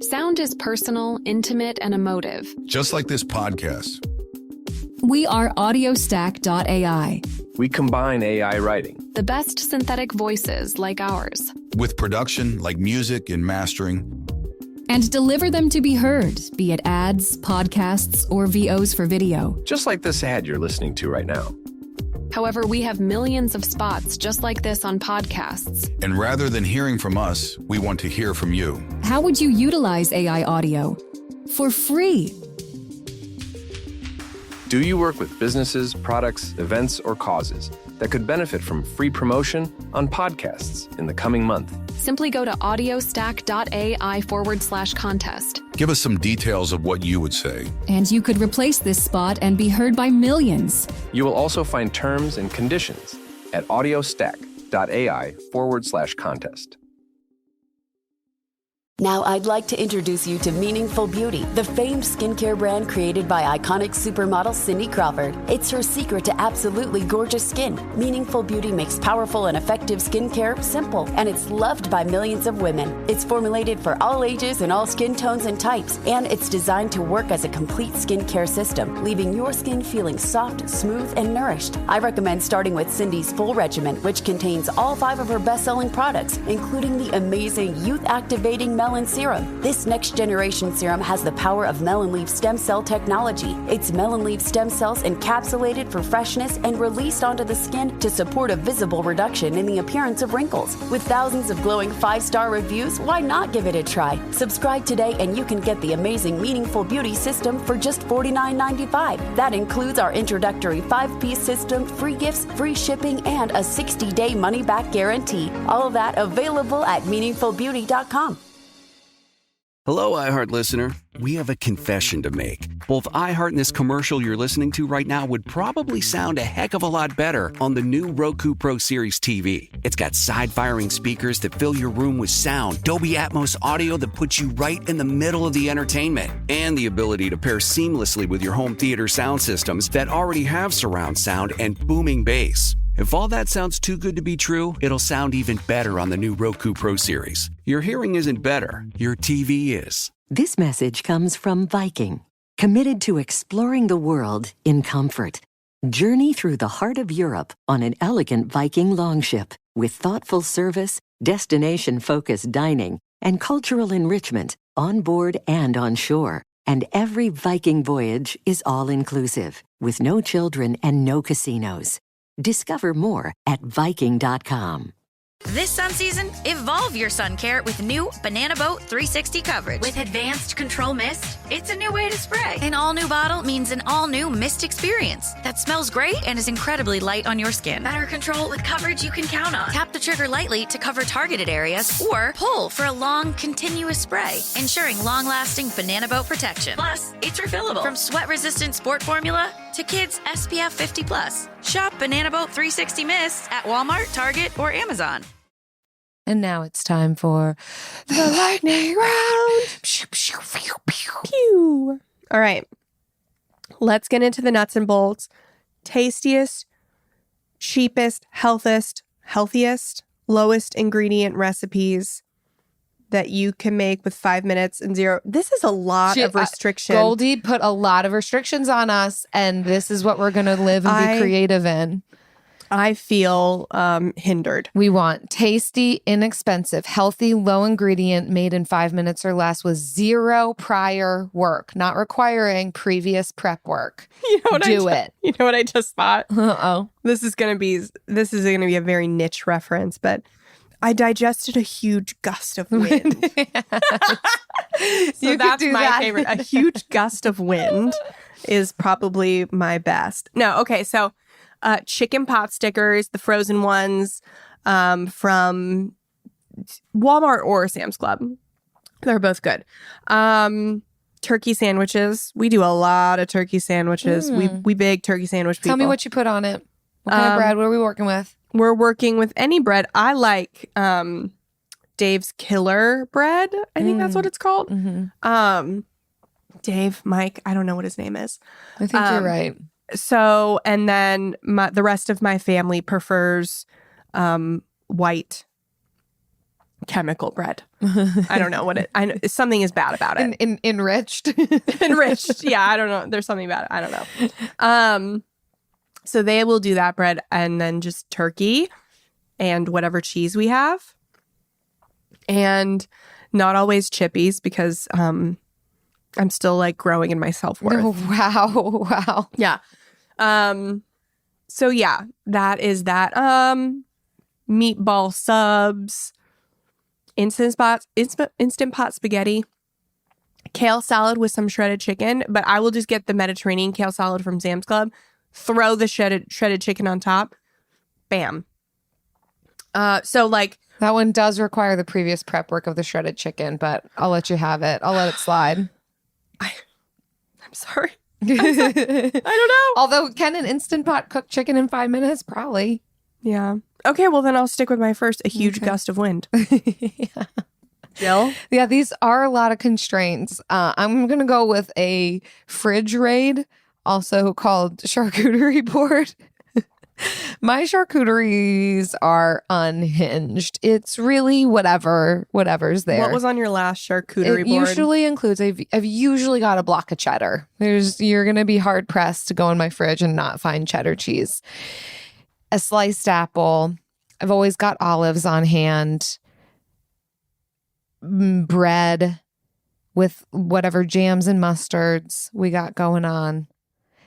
A: Sound is personal, intimate, and emotive.
B: Just like this podcast.
C: We are audiostack.ai.
D: We combine AI writing,
A: The best synthetic voices like ours.
B: With production like music and mastering.
C: And deliver them to be heard, be it ads, podcasts, or VOs for video.
D: just like this ad you're listening to right now.
A: However, we have millions of spots just like this on podcasts.
B: And rather than hearing from us, we want to hear from you.
C: How would you utilize AI audio? For free.
D: Do you work with businesses, products, events, or causes that could benefit from free promotion on podcasts in the coming month?
A: Simply go to audiostack.ai/contest.
B: Give us some details of what you would say.
C: And you could replace this spot and be heard by millions.
D: You will also find terms and conditions at audiostack.ai/contest.
N: Now I'd like to introduce you to Meaningful Beauty, the famed skincare brand created by iconic supermodel Cindy Crawford. It's her secret to absolutely gorgeous skin. Meaningful Beauty makes powerful and effective skincare simple, and it's loved by millions of women. It's formulated for all ages and all skin tones and types, and it's designed to work as a complete skincare system, leaving your skin feeling soft, smooth, and nourished. I recommend starting with Cindy's full regimen, which contains all 5 of her best-selling products, including the amazing youth-activating Melon Serum. This next-generation serum has the power of melon leaf stem cell technology. It's melon leaf stem cells encapsulated for freshness and released onto the skin to support a visible reduction in the appearance of wrinkles. With thousands of glowing 5-star reviews, why not give it a try? Subscribe today and you can get the amazing Meaningful Beauty system for just $49.95. That includes our introductory 5-piece system, free gifts, free shipping, and a 60-day money-back guarantee. All of that available at meaningfulbeauty.com.
O: Hello, iHeart listener. We have a confession to make. Both iHeart and this commercial you're listening to right now would probably sound a heck of a lot better on the new Roku Pro Series TV. It's got side-firing speakers that fill your room with sound, Dolby Atmos audio that puts you right in the middle of the entertainment, and the ability to pair seamlessly with your home theater sound systems that already have surround sound and booming bass. If all that sounds too good to be true, it'll sound even better on the new Roku Pro Series. Your hearing isn't better, your TV is.
Q: This message comes from Viking, committed to exploring the world in comfort. Journey through the heart of Europe on an elegant Viking longship with thoughtful service, destination-focused dining, and cultural enrichment on board and on shore. And every Viking voyage is all-inclusive, with no children and no casinos. Discover more at Viking.com.
R: This sun season, evolve your sun care with new Banana Boat 360 coverage. With advanced control mist, it's a new way to spray. An all-new bottle means an all-new mist experience that smells great and is incredibly light on your skin. Better control with coverage you can count on. Tap the trigger lightly to cover targeted areas or pull for a long, continuous spray, ensuring long-lasting Banana Boat protection. Plus, it's refillable. From sweat-resistant sport formula to kids SPF 50+. Shop Banana Boat 360 Mist at Walmart, Target, or Amazon.
L: And now it's time for the lightning round.
J: Pew. All right. Let's get into the nuts and bolts. Tastiest, cheapest, healthiest, lowest ingredient recipes that you can make with 5 minutes and zero. This is a lot of restriction.
L: Goldie put a lot of restrictions on us, and this is what we're going to live and be creative in.
J: I feel hindered.
L: We want tasty, inexpensive, healthy, low ingredient, made in 5 minutes or less with zero prior work, not requiring previous prep work.
J: You know what
L: it.
J: You know what I just thought?
L: Uh-oh.
J: This is gonna be a very niche reference, but I digested a huge gust of wind. So that's my favorite. A huge gust of wind is probably my best. No, okay, so chicken pot stickers, the frozen ones from Walmart or Sam's Club. They're both good. Turkey sandwiches. We do a lot of turkey sandwiches. We big turkey sandwich people.
L: Tell me what you put on it. What kind of bread? What are we working with?
J: We're working with any bread. I like Dave's Killer bread. I think that's what it's called.
L: Mm-hmm.
J: Mike, I don't know what his name is.
L: I think you're right.
J: So, and then the rest of my family prefers white chemical bread. I don't know what something is bad about it.
L: Enriched?
J: Enriched. Yeah, I don't know. There's something about it. I don't know. So they will do that bread and then just turkey and whatever cheese we have. And not always chippies because I'm still like growing in my self-worth.
L: Oh, wow.
J: Yeah. So yeah, that is that. Meatball subs, instant pot spaghetti, kale salad with some shredded chicken, but I will just get the Mediterranean kale salad from Sam's Club, throw the shredded chicken on top. Bam. So like
L: that one does require the previous prep work of the shredded chicken, but I'll let you have it. I'll let it slide.
J: I'm sorry. I don't know.
L: Although, can an Instant Pot cook chicken in 5 minutes? Probably.
J: Yeah. Okay, well then I'll stick with my first, a huge gust of wind.
L: Yeah.
J: Jill?
L: Yeah, these are a lot of constraints. I'm going to go with a fridge raid, also called charcuterie board. My charcuteries are unhinged. It's really whatever's there.
J: What was on your last charcuterie board?
L: Usually includes, I've usually got a block of cheddar. You're going to be hard pressed to go in my fridge and not find cheddar cheese. A sliced apple. I've always got olives on hand. Bread with whatever jams and mustards we got going on.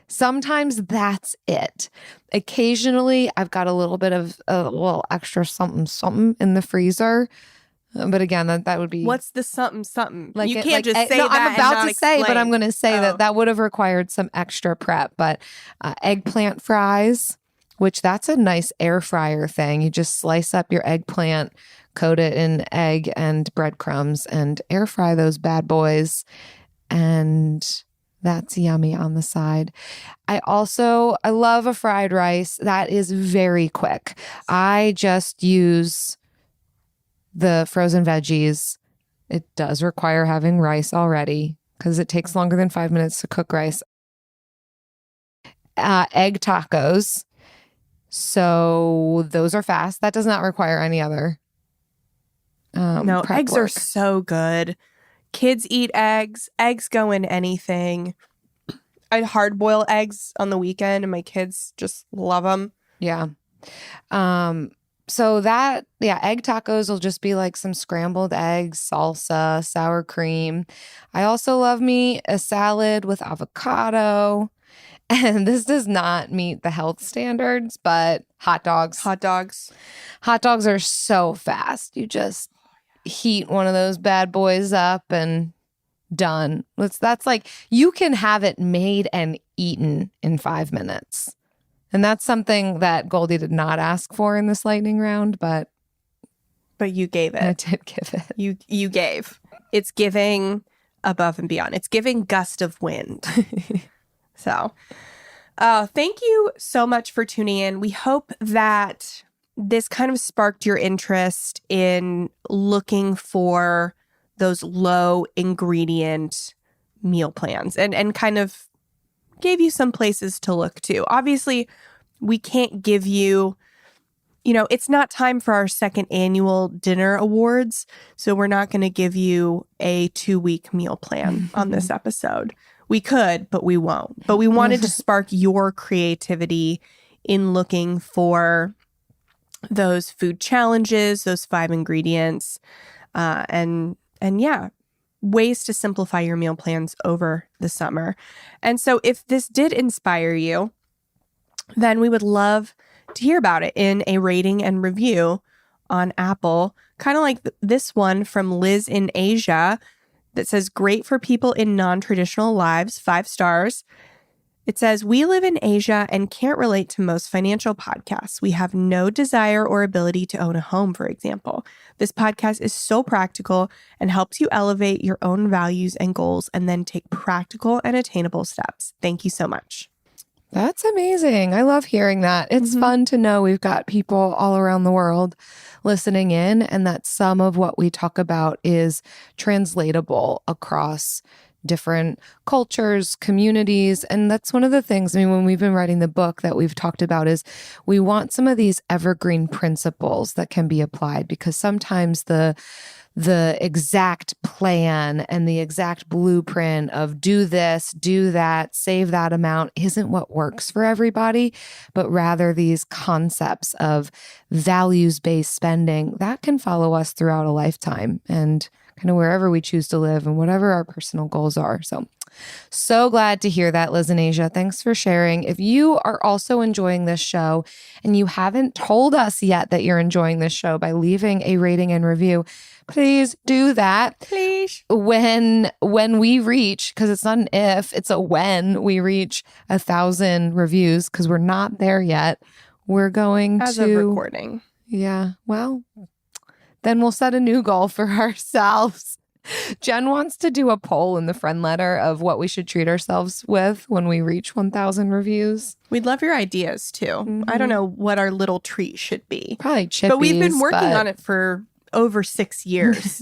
L: Sometimes that's it. Occasionally, I've got a little bit of a little extra something in the freezer. But again, that would be...
J: What's the something?
L: Like
J: you can't just say
L: no,
J: that
L: I'm about
J: and not
L: to say,
J: explain.
L: but I'm going to say that would have required some extra prep. But eggplant fries, which that's a nice air fryer thing. You just slice up your eggplant, coat it in egg and breadcrumbs, and air fry those bad boys. And that's yummy on the side. I love a fried rice. That is very quick. I just use the frozen veggies. It does require having rice already because it takes longer than 5 minutes to cook rice. Egg tacos. So those are fast. That does not require any other
J: no, eggs
L: work.
J: are so good. Kids eat eggs. Eggs go in anything. I'd hard boil eggs on the weekend and my kids just love them.
L: Yeah. So egg tacos will just be like some scrambled eggs, salsa, sour cream. I also love me a salad with avocado. And this does not meet the health standards, but hot dogs.
J: Hot dogs
L: are so fast. You just heat one of those bad boys up and done. That's like, you can have it made and eaten in 5 minutes. And that's something that Goldie did not ask for in this lightning round, but
J: you gave it.
L: I did give it.
J: You gave. It's giving above and beyond. It's giving gust of wind. So, thank you so much for tuning in. We hope that this kind of sparked your interest in looking for those low ingredient meal plans and kind of gave you some places to look to. Obviously, we can't give you, it's not time for our second annual dinner awards, so we're not going to give you a 2-week meal plan on this episode. We could, but we won't. But we wanted to spark your creativity in looking for those food challenges, those 5 ingredients, and ways to simplify your meal plans over the summer. And so if this did inspire you, then we would love to hear about it in a rating and review on Apple, kind of like this one from Liz in Asia that says, great for people in non-traditional lives, 5 stars. It says, we live in Asia and can't relate to most financial podcasts. We have no desire or ability to own a home, for example. This podcast is so practical and helps you elevate your own values and goals and then take practical and attainable steps. Thank you so much.
L: That's amazing. I love hearing that. It's fun to know we've got people all around the world listening in and that some of what we talk about is translatable across different cultures, communities. And that's one of the things, when we've been writing the book that we've talked about is we want some of these evergreen principles that can be applied, because sometimes the exact plan and the exact blueprint of do this, do that, save that amount isn't what works for everybody, but rather these concepts of values-based spending that can follow us throughout a lifetime and kind of wherever we choose to live and whatever our personal goals are. So glad to hear that, Liz in Asia. Thanks for sharing. If you are also enjoying this show and you haven't told us yet that you're enjoying this show by leaving a rating and review, please do that.
J: Please.
L: When we reach, because it's not an if, it's a when we reach 1,000 reviews, because we're not there yet, we're going
J: As
L: to...
J: of recording.
L: Yeah, well, then we'll set a new goal for ourselves. Jen wants to do a poll in the Friendletter of what we should treat ourselves with when we reach 1,000 reviews.
J: We'd love your ideas too. I don't know what our little treat should be.
L: Probably chippies.
J: But we've been working on it for over 6 years.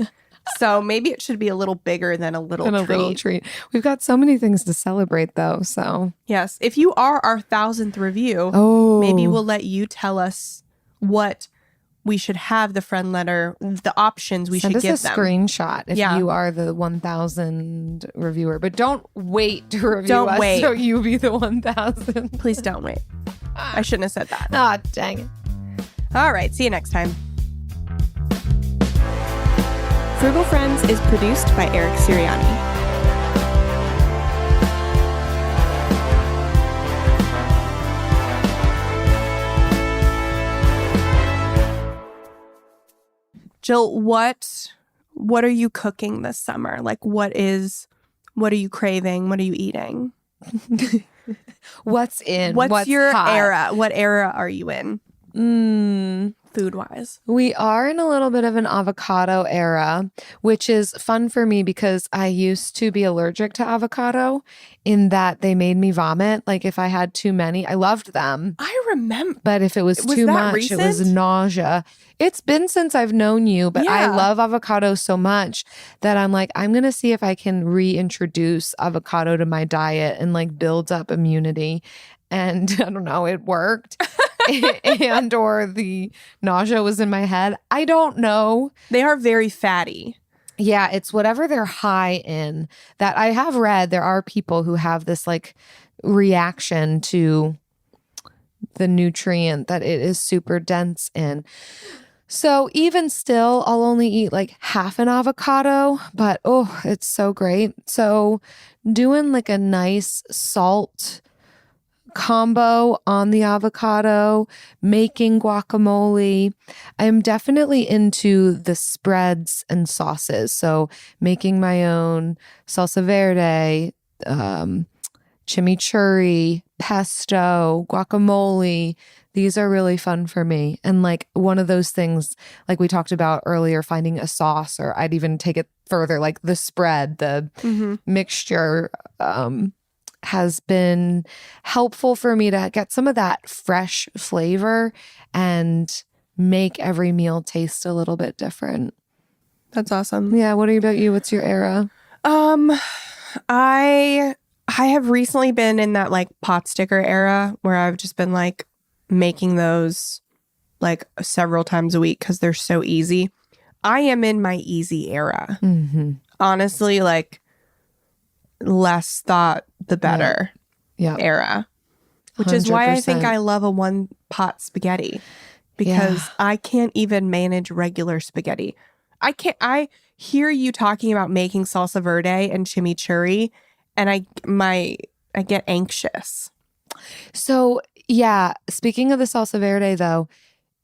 J: So maybe it should be a little bigger than a little treat.
L: We've got so many things to celebrate though. So
J: yes, if you are our 1,000th review, maybe we'll let you tell us what we should have the Friendletter, the options we should give them.
L: Send us a screenshot if you are the 1,000 reviewer. But don't wait to review us so you be the 1,000.
J: Please don't wait. I shouldn't have said that.
L: Ah, dang it.
J: All right, see you next time. Frugal Friends is produced by Eric Sirianni. Jill, what are you cooking this summer? Like, what are you craving? What are you eating?
L: What's in?
J: What's your
L: hot?
J: era? What era are you in? food-wise?
L: We are in a little bit of an avocado era, which is fun for me because I used to be allergic to avocado in that they made me vomit. Like if I had too many, I loved them.
J: I remember.
L: But if it was too much,
J: recent?
L: it was nausea. It's been since I've known you, but I
J: Yeah.
L: love avocado so much that I'm like, I'm going to see if I can reintroduce avocado to my diet and like build up immunity. And I don't know, it worked. And or the nausea was in my head. I don't know.
J: They are very fatty.
L: Yeah, it's whatever they're high in. That I have read there are people who have this like reaction to the nutrient that it is super dense in. So even still, I'll only eat like half an avocado, but oh, it's so great. So doing like a nice salt combo on the avocado, making guacamole. I'm definitely into the spreads and sauces. So making my own salsa verde, chimichurri, pesto, guacamole. These are really fun for me. And like one of those things, like we talked about earlier, finding a sauce, or I'd even take it further, like the spread, the mixture, has been helpful for me to get some of that fresh flavor and make every meal taste a little bit different.
J: That's awesome.
L: Yeah. What about you? What's your era?
J: I have recently been in that like pot sticker era where I've just been like making those like several times a week because they're so easy. I am in my easy era. Honestly, like less thought the better era, which is why I think I love a one pot spaghetti, because I can't even manage regular spaghetti. I hear you talking about making salsa verde and chimichurri, and I get anxious.
L: So yeah, speaking of the salsa verde though,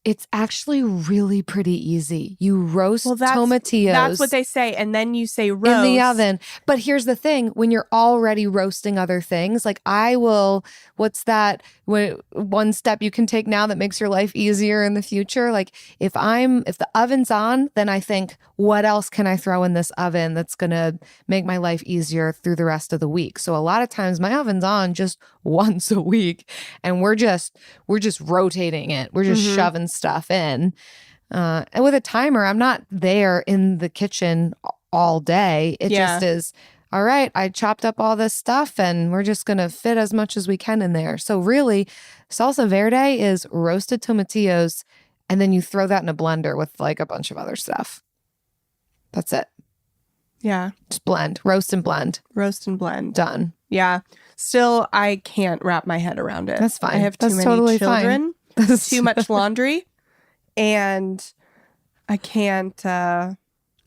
L: it's actually really pretty easy. You roast tomatillos.
J: That's what they say. And then you say roast.
L: In the oven. But here's the thing. When you're already roasting other things, like I will, what's that one step you can take now that makes your life easier in the future? Like if the oven's on, then I think, what else can I throw in this oven that's going to make my life easier through the rest of the week? So a lot of times my oven's on just once a week and we're just rotating it. We're just shoving stuff in. And with a timer, I'm not there in the kitchen all day. It just is, all right, I chopped up all this stuff and we're just going to fit as much as we can in there. So really, salsa verde is roasted tomatillos and then you throw that in a blender with like a bunch of other stuff. That's it.
J: Yeah.
L: Just blend, roast and blend.
J: Roast and blend.
L: Done.
J: Yeah. Still, I can't wrap my head around it.
L: That's fine.
J: I have
L: That's
J: too many
L: totally
J: children,
L: fine.
J: too much laundry, and I can't.
L: I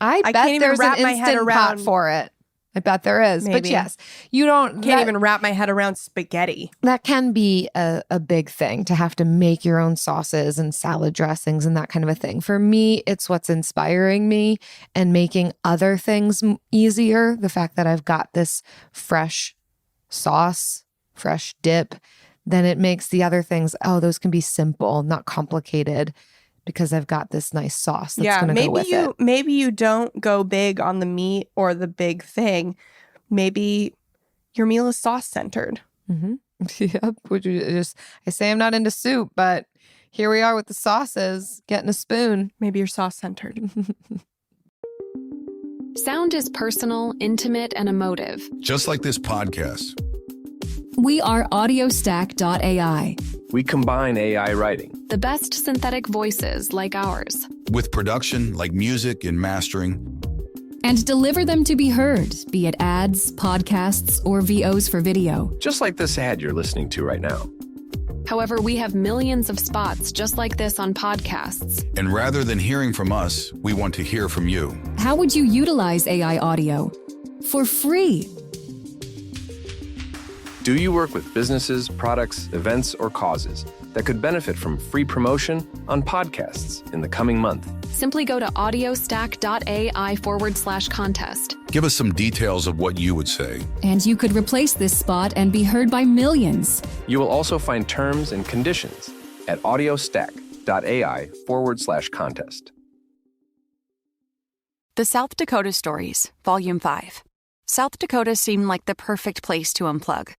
J: can't
L: bet
J: even
L: there's
J: wrap
L: an
J: my head
L: instant
J: around
L: pot for it. I bet there is. But
J: Maybe.
L: yes, you don't.
J: Can't even wrap my head around spaghetti.
L: That can be a big thing, to have to make your own sauces and salad dressings and that kind of a thing. For me, it's what's inspiring me and making other things easier. The fact that I've got this fresh sauce, fresh dip, then it makes the other things, those can be simple, not complicated, because I've got this nice sauce that's going to go with it.
J: Maybe you don't go big on the meat or the big thing. Maybe your meal is sauce centered.
L: Yep. I say I'm not into soup, but here we are with the sauces, getting a spoon.
J: Maybe you're sauce centered.
A: Sound is personal, intimate, and emotive.
B: Just like this podcast.
C: We are audiostack.ai.
D: We combine AI writing,
A: The best synthetic voices like ours.
B: With production like music and mastering.
C: And deliver them to be heard, be it ads, podcasts, or VOs for video.
D: just like this ad you're listening to right now.
A: However, we have millions of spots just like this on podcasts.
B: And rather than hearing from us, we want to hear from you.
C: How would you utilize AI audio? For free.
D: Do you work with businesses, products, events, or causes that could benefit from free promotion on podcasts in the coming month?
A: Simply go to audiostack.ai/contest.
B: Give us some details of what you would say.
C: And you could replace this spot and be heard by millions.
D: You will also find terms and conditions at audiostack.ai. freenetwork.ai/contest.
I: The South Dakota Stories, Volume 5. South Dakota seemed like the perfect place to unplug.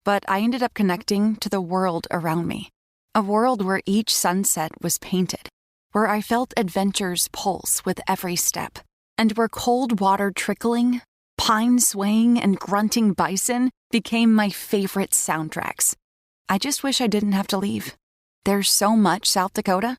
I: But I ended up connecting to the world around me. A world where each sunset was painted, where I felt adventure's pulse with every step, and where cold water trickling, pine swaying, and grunting bison became my favorite soundtracks. I just wish I didn't have to leave. There's so much South Dakota,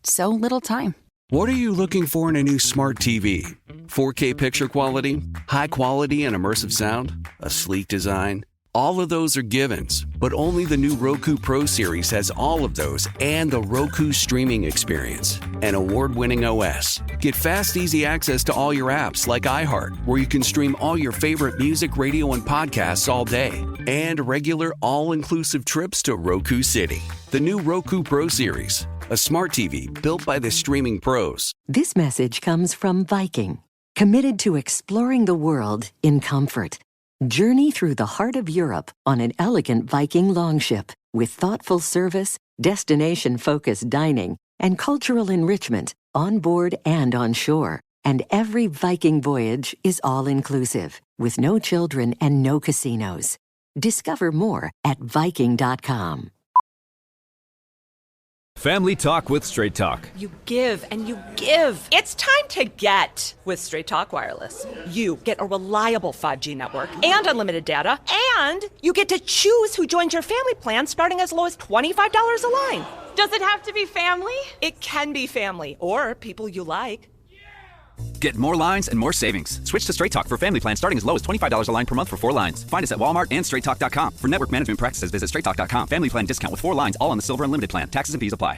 I: so little time.
O: What are you looking for in a new smart TV? 4K picture quality, high quality and immersive sound, a sleek design? All of those are givens, but only the new Roku Pro Series has all of those and the Roku streaming experience, an award-winning OS. Get fast, easy access to all your apps like iHeart, where you can stream all your favorite music, radio, and podcasts all day, and regular all-inclusive trips to Roku City. The new Roku Pro Series, a smart TV built by the streaming pros.
Q: This message comes from Viking, committed to exploring the world in comfort. Journey through the heart of Europe on an elegant Viking longship with thoughtful service, destination-focused dining, and cultural enrichment on board and on shore. And every Viking voyage is all-inclusive, with no children and no casinos. Discover more at Viking.com.
S: Family Talk with Straight Talk.
T: You give and you give. It's time to get with Straight Talk Wireless. You get a reliable 5G network and unlimited data, and you get to choose who joins your family plan starting as low as $25 a line. Does it have to be family? It can be family or people you like.
U: Get more lines and more savings. Switch to Straight Talk for family plan starting as low as $25 a line per month for 4 lines. Find us at Walmart and straighttalk.com. For network management practices, visit straighttalk.com. Family plan discount with 4 lines, all on the Silver Unlimited plan. Taxes and fees apply.